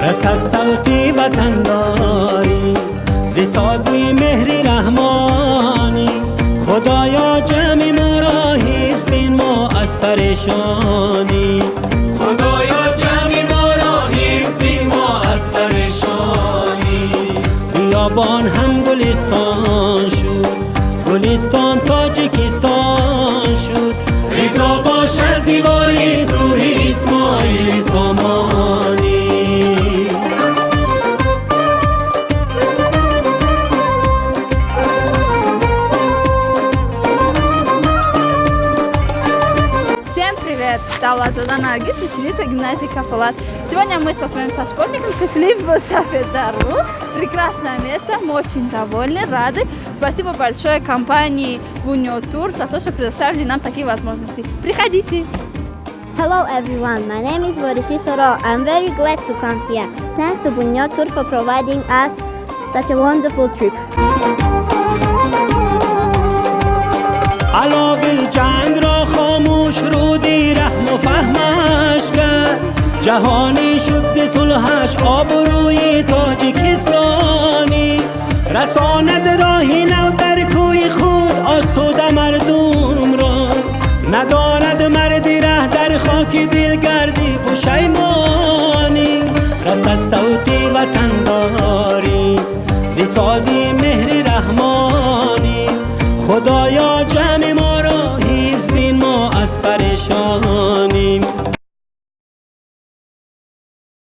رسد صوتی وطنداری ز سازی مهری رحمانی. خدایا جمع ما را حفظ بین ما از پریشانی. خدایا جمع ما را حفظ بین ما از پریشانی. بیابان هم گلستان شد، گلستان تاجیکستان شد. رضا باشد زیبایی روح اسماعیل سامانی. Это Влад Наргиз, ученица гимназии Кафалат. Сегодня мы со своим сошкольником пришли в Сафедару. Прекрасное место, мы очень довольны, рады. Спасибо большое компании Bunyo Tour за то, что предоставили нам такие возможности. Приходите! Hello everyone, my name is Borisi Soro. I'm very glad to come here. Thanks to Bunyo Tour for providing us such a wonderful trip. علاوه جنگ را خاموش رودی رحم و فهمش کرد. جهانی شد ز صلحش آبروی تاجیکستانی. رساند راهی نو در کوی خود آسوده مردم را. ندارد مردی ره در خاک دلگردی پشیمان.